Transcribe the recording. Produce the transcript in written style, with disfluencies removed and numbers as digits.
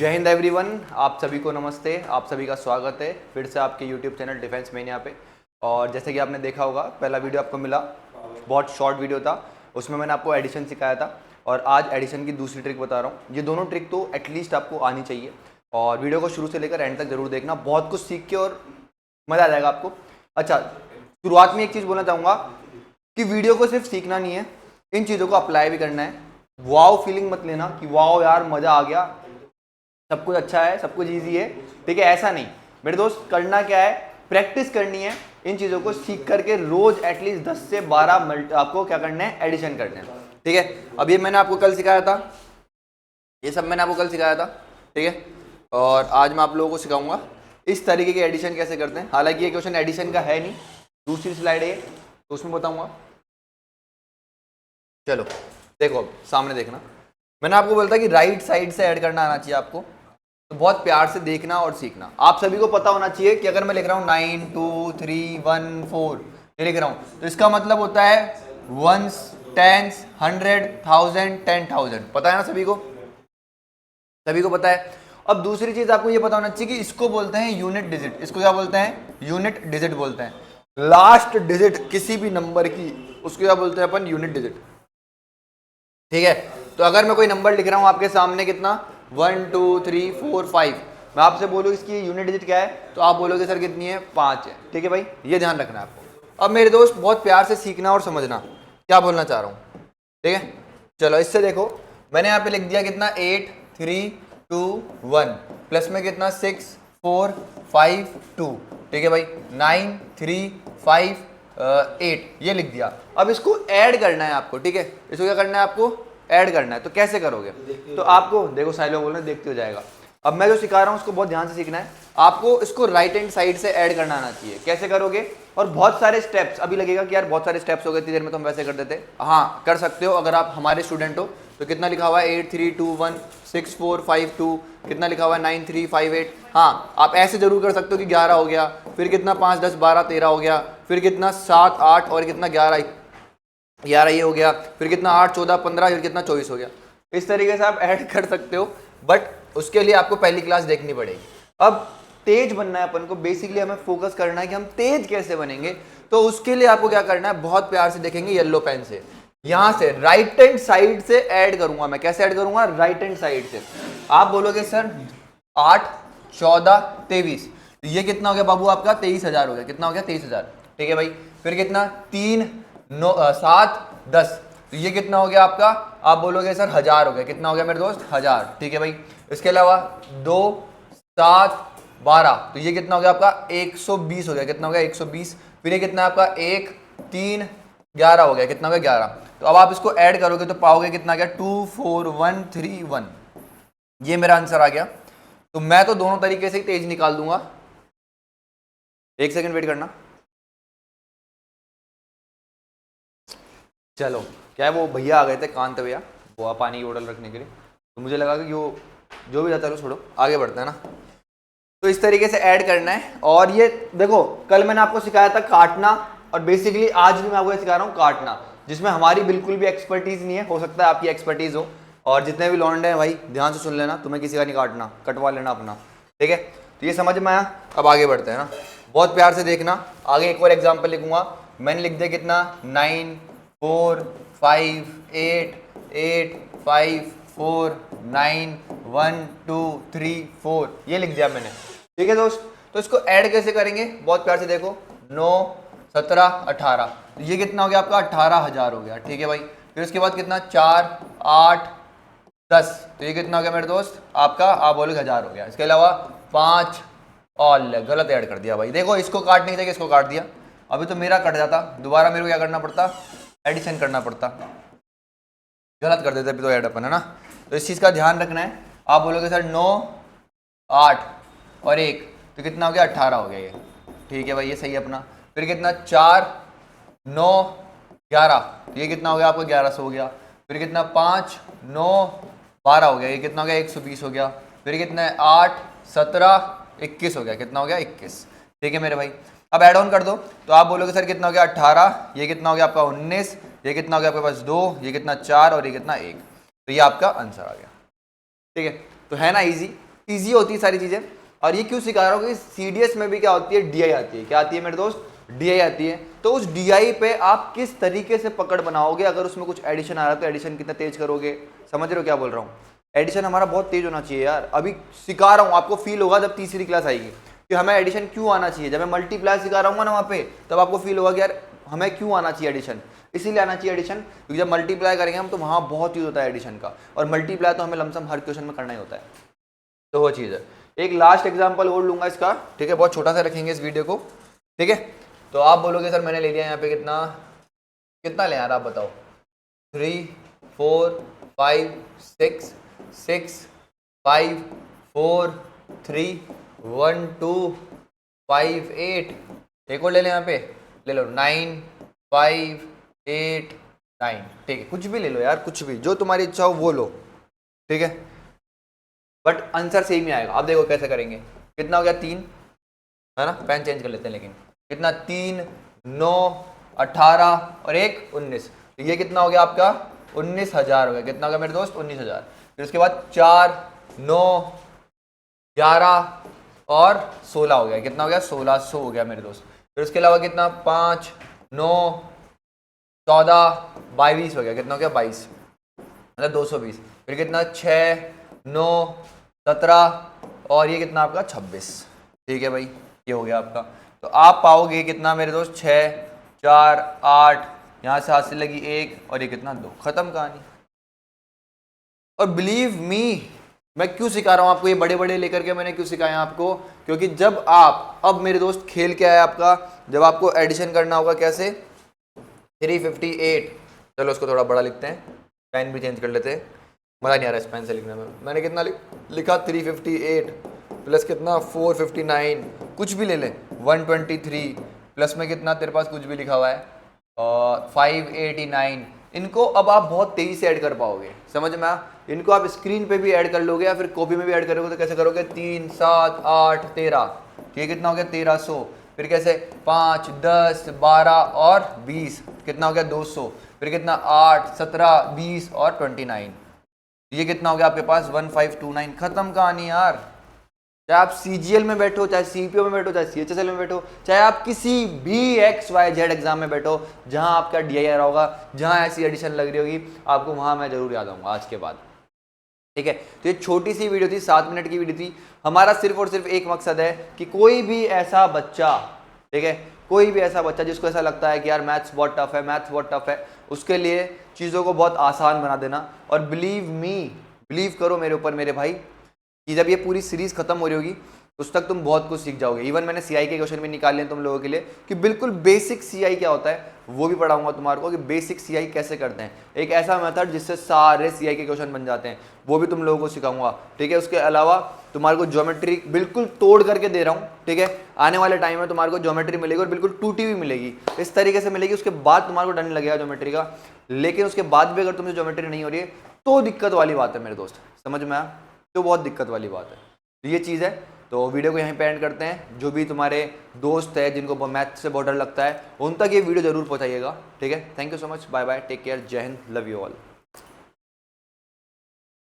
जय हिंद एवरीवन, आप सभी को नमस्ते। आप सभी का स्वागत है फिर से आपके यूट्यूब चैनल डिफेंस में यहाँ पे। और जैसे कि आपने देखा होगा, पहला वीडियो आपको मिला, बहुत शॉर्ट वीडियो था, उसमें मैंने आपको एडिशन सिखाया था। और आज एडिशन की दूसरी ट्रिक बता रहा हूँ। ये दोनों ट्रिक तो एटलीस्ट आपको आनी चाहिए और वीडियो को शुरू से लेकर एंड तक जरूर देखना, बहुत कुछ सीख के और मज़ा आ जाएगा आपको। अच्छा, शुरुआत में एक चीज़ बोलना चाहूँगा कि वीडियो को सिर्फ सीखना नहीं है, इन चीज़ों को अप्लाई भी करना है। वाओ फीलिंग मत लेना कि वाओ यार मज़ा आ गया, सब कुछ अच्छा है, सब कुछ इजी है, ठीक है, ऐसा नहीं मेरे दोस्त। करना क्या है, प्रैक्टिस करनी है, इन चीज़ों को सीख करके रोज एटलीस्ट 10 से 12 आपको क्या करना है, एडिशन करना है, ठीक है। अब ये मैंने आपको कल सिखाया था, ये सब मैंने आपको कल सिखाया था, ठीक है। और आज मैं आप लोगों को सिखाऊंगा इस तरीके के एडिशन कैसे करते हैं। हालांकि ये क्वेश्चन एडिशन का है नहीं, दूसरी स्लाइड है तो उसमें बताऊंगा। चलो देखो, अब सामने देखना, मैंने आपको बोला था कि राइट साइड से ऐड करना आना चाहिए आपको, तो बहुत प्यार से देखना और सीखना। आप सभी को पता होना चाहिए कि अगर मैं लिख रहा हूँ 9 2 3 1 4 ये लिख रहा हूँ, तो इसका मतलब होता है वंस, टेंस, 100, 1000, 10,000। पता है ना सभी को, सभी को पता है। अब दूसरी चीज आपको ये पता होना चाहिए कि इसको बोलते हैं यूनिट डिजिट। इसको क्या बोलते हैं, यूनिट डिजिट बोलते हैं। लास्ट डिजिट किसी भी नंबर की, उसको क्या बोलते हैं अपन, यूनिट डिजिट, ठीक है। तो अगर मैं कोई नंबर लिख रहा हूं आपके सामने, कितना, 1 2 3 4 5, मैं आपसे बोलूँ इसकी यूनिट डिजिट क्या है, तो आप बोलोगे सर कितनी है, 5 है, ठीक है भाई, ये ध्यान रखना है आपको। अब मेरे दोस्त बहुत प्यार से सीखना और समझना क्या बोलना चाह रहा हूँ, ठीक है। चलो इससे देखो, मैंने यहाँ पे लिख दिया कितना, 8 3 2 1 प्लस में कितना, 6 4 5 2, ठीक है भाई, 9 3 5 8 ये लिख दिया। अब इसको ऐड करना है आपको, ठीक है, इसको क्या करना है आपको, ऐड करना है। तो कैसे करोगे, तो आपको देखो, सारे लोग बोल रहे हैं देखते हो जाएगा। अब मैं जो सिखा रहा हूँ उसको बहुत ध्यान से सीखना है आपको। इसको राइट हैंड साइड से ऐड करना आना चाहिए। कैसे करोगे, और बहुत सारे स्टेप्स, अभी लगेगा कि यार बहुत सारे स्टेप्स हो गए, इतनी देर में तो हम वैसे कर देते। हाँ कर सकते हो, अगर आप हमारे स्टूडेंट हो तो कितना लिखा हुआ है, 8 3 2 1 6 4 5 2, कितना लिखा हुआ है, 9 3 5 8। हाँ आप ऐसे जरूर कर सकते हो कि 11 हो गया, फिर कितना 5 10 12 13 हो गया, फिर कितना 7 8 और कितना 11 ये हो गया, फिर कितना 8 14 15, फिर कितना 24 हो गया। इस तरीके से आप ऐड कर सकते हो, बट उसके लिए आपको पहली क्लास देखनी पड़ेगी। अब तेज बनना है अपन को, बेसिकली हमें फोकस करना है कि हम तेज कैसे बनेंगे। तो उसके लिए आपको क्या करना है, बहुत प्यार से देखेंगे येलो पेन से, यहां से राइट हैंड साइड से ऐड करूंगा मैं। कैसे ऐड करूंगा, राइट हैंड साइड से। आप बोलोगे सर 8 14 23, ये कितना हो गया बाबू आपका, 23,000 हो गया। कितना हो गया, 23,000, ठीक है भाई। फिर कितना, 3 9 7 10, तो ये कितना हो गया आपका, आप बोलोगे सर 1000 हो गया। कितना हो गया मेरे दोस्त, 1000, ठीक है भाई। इसके अलावा 2 7 12, तो ये कितना हो गया आपका, 120 हो गया। कितना हो गया, 120। फिर ये कितना आपका, 1 3 11 हो गया। कितना हो गया, 11। तो अब आप इसको ऐड करोगे तो पाओगे कितना गया, 2 4 1 3 1, ये मेरा आंसर आ गया। तो मैं तो दोनों तरीके से ही तेज निकाल दूंगा। एक सेकंड वेट करना। चलो क्या है, वो भैया आ गए थे, कांत भैया, वो पानी की बोतल रखने के लिए, तो मुझे लगा कि वो जो भी जाता है, छोड़ो आगे बढ़ते हैं ना। तो इस तरीके से ऐड करना है। और ये देखो, कल मैंने आपको सिखाया था काटना, और बेसिकली आज भी मैं आपको सिखा रहा हूँ काटना, जिसमें हमारी बिल्कुल भी एक्सपर्टीज नहीं है। हो सकता है आपकी एक्सपर्टीज हो, और जितने भी लौंडे हैं भाई ध्यान से सुन लेना, तुम्हें किसी का नहीं काटना, कटवा लेना अपना, ठीक है। तो ये समझ में आया। अब आगे बढ़ते हैं ना, बहुत प्यार से देखना। आगे एक और एग्जाम्पल लिखूंगा, मैंने लिख दिया कितना, 9 4 5 8 8 5 4 9 1 2 3 4, ये लिख दिया मैंने, ठीक है दोस्त। तो इसको ऐड कैसे करेंगे, बहुत प्यार से देखो, 9 17 18, तो ये कितना हो गया आपका, 18,000 हो गया, ठीक है भाई। फिर उसके बाद कितना, 4 8 10, तो ये कितना हो गया मेरे दोस्त आपका, आप बोलोगे 1000 हो गया। इसके अलावा 5 और गलत ऐड कर दिया भाई। देखो इसको काटने की जगह इसको काट दिया, अभी तो मेरा कट जाता, दोबारा मेरे को क्या करना पड़ता, एडिशन करना पड़ता, गलत कर देते अभी तो ऐड अपन, है ना। तो इस चीज़ का ध्यान रखना है। आप बोलोगे सर 9 8 और 1, तो कितना हो गया, 18 हो गया ये, ठीक है भाई, ये सही है अपना। फिर कितना, 4 9 11, तो ये कितना हो गया आपका, 1100 हो गया। फिर कितना, 5 9 12 हो गया, ये कितना हो गया, 120 हो गया। फिर कितना है, 8 17 21 हो गया। कितना हो गया, 21, ठीक है मेरे भाई। अब ऐड ऑन कर दो, तो आप बोलोगे सर कितना हो गया, 18, ये कितना हो गया आपका 19, ये कितना हो गया आपके पास 2, ये कितना 4 और ये कितना 1, तो ये आपका आंसर आ गया, ठीक है। तो है ना इजी, ईजी होती है सारी चीज़ें। और ये क्यों सिखा रहा हूँ कि CDS में भी क्या होती है, DI आती है। क्या आती है मेरे दोस्त? DI आती है। तो उस DI पे आप किस तरीके से पकड़ बनाओगे, अगर उसमें कुछ एडिशन आ रहा है तो एडिशन कितना तेज करोगे। समझ रहे हो क्या बोल रहा हूँ? एडिशन हमारा बहुत तेज होना चाहिए यार। अभी सिखा रहा हूँ, आपको फील होगा जब तीसरी क्लास आएगी कि हमें एडिशन क्यों आना चाहिए। जब मैं मल्टीप्लाई सिखा रहा हूँ ना वहाँ पे, तब आपको फील होगा कि यार हमें क्यों आना चाहिए एडिशन। इसीलिए आना चाहिए एडिशन क्योंकि जब मल्टीप्लाई करेंगे हम तो वहाँ बहुत यूज होता है एडिशन का। और मल्टीप्लाई तो हमें लमसम हर क्वेश्चन में करना ही होता है। तो वो चीज़ है। एक लास्ट एग्जाम्पल और लूंगा इसका, ठीक है, बहुत छोटा सा रखेंगे इस वीडियो को, ठीक है। तो आप बोलोगे सर मैंने ले लिया यहाँ पे कितना कितना ले यार, आप बताओ। 3 4 5 6 6 5 4 3 1 2 5 8। एक और ले लें यहाँ पे, ले लो 9 5 8 9, ठीक है। कुछ भी ले लो यार, कुछ भी जो तुम्हारी इच्छा हो वो लो, ठीक है। बट आंसर सेम ही आएगा। आप देखो कैसे करेंगे। कितना हो गया? 3, है ना। पेन चेंज कर लेते हैं लेकिन। कितना? 3 9 18 और 1 19। तो ये कितना हो गया आपका? 19,000 हो गया। कितना हो गया मेरे दोस्त? 19,000। फिर उसके बाद 4 9 11 और 16 हो गया। कितना हो गया? 1600 हो गया मेरे दोस्त। फिर उसके अलावा कितना? 5 9 14 22 हो गया। कितना हो गया? 22, मतलब 220। फिर कितना? 6 9 17 और ये कितना आपका? 26। ठीक है भाई, ये हो गया आपका। तो आप पाओगे कितना मेरे दोस्त? 6 4 8, यहाँ से हाथ से लगी 1 और ये कितना? 2। खत्म कहानी। और बिलीव मी, मैं क्यों सिखा रहा हूँ आपको ये बड़े बड़े लेकर के, मैंने क्यों सिखाया आपको? क्योंकि जब आप, अब मेरे दोस्त खेल क्या है आपका, जब आपको एडिशन करना होगा कैसे? 358, चलो उसको थोड़ा बड़ा लिखते हैं, पेन भी चेंज कर लेते हैं, मज़ा नहीं आ रहा इस पेन से लिखने में। मैंने कितना लिखा? 358 प्लस कितना? 459, कुछ भी ले लें, 123 प्लस में कितना तेरे पास कुछ भी लिखा हुआ है, 589। इनको अब आप बहुत तेज़ी से ऐड कर पाओगे, समझ में आ? इनको आप स्क्रीन पे भी ऐड कर लोगे या फिर कॉपी में भी ऐड करोगे। तो कैसे करोगे? 3 7 8 13, ये कितना हो गया? 1300। फिर कैसे? 5 10 12 और 20, कितना हो गया? 200। फिर कितना? 8 17 20 और 29, ये कितना हो गया आपके पास? 1529। खत्म कहानी यार। चाहे आप CGL में बैठो, चाहे CPO में बैठो, चाहे CHSL में बैठो, चाहे आप किसी भी XYZ एग्जाम में बैठो, जहां आपका DI आ रहा होगा, जहां ऐसी एडिशन लग रही होगी, आपको वहां मैं जरूर याद आऊंगा आज के बाद, ठीक है। तो ये छोटी सी वीडियो थी, 7 मिनट की वीडियो थी। हमारा सिर्फ और सिर्फ एक मकसद है कि कोई भी ऐसा बच्चा, ठीक है, कोई भी ऐसा बच्चा जिसको ऐसा लगता है कि यार मैथ्स बहुत टफ है, मैथ्स बहुत टफ है, उसके लिए चीज़ों को बहुत आसान बना देना। और बिलीव मी, बिलीव करो मेरे ऊपर मेरे भाई, कि जब ये पूरी सीरीज खत्म हो रही होगी उस तक तुम बहुत कुछ सीख जाओगे। इवन मैंने CI के क्वेश्चन भी निकाले हैं तुम लोगों के लिए, कि बिल्कुल बेसिक CI क्या होता है वो भी पढ़ाऊंगा तुम्हारे को, कि बेसिक CI कैसे करते हैं, एक ऐसा मेथड जिससे सारे CI के क्वेश्चन बन जाते हैं, वो भी तुम लोगों को सिखाऊंगा, ठीक है। उसके अलावा तुम्हारे को ज्योमेट्री बिल्कुल तोड़ करके दे रहा हूँ, ठीक है। आने वाले टाइम में तुम्हारे को ज्योमेट्री मिलेगी और बिल्कुल टूटी हुई मिलेगी, इस तरीके से मिलेगी। उसके बाद तुम्हारे को डर नहीं लगेगा ज्योमेट्री का। लेकिन उसके बाद भी अगर तुमसे ज्योमेट्री नहीं हो रही है तो दिक्कत वाली बात है मेरे दोस्त, समझ में आया? तो बहुत दिक्कत वाली बात है। तो ये चीज़ है। तो वीडियो को यहीं पे एंड करते हैं। जो भी तुम्हारे दोस्त है जिनको मैथ से बहुत डर लगता है, उन तक ये वीडियो जरूर पहुंचाइएगा, ठीक है। Thank you so much, bye bye, take care, Jai Hind, love you all.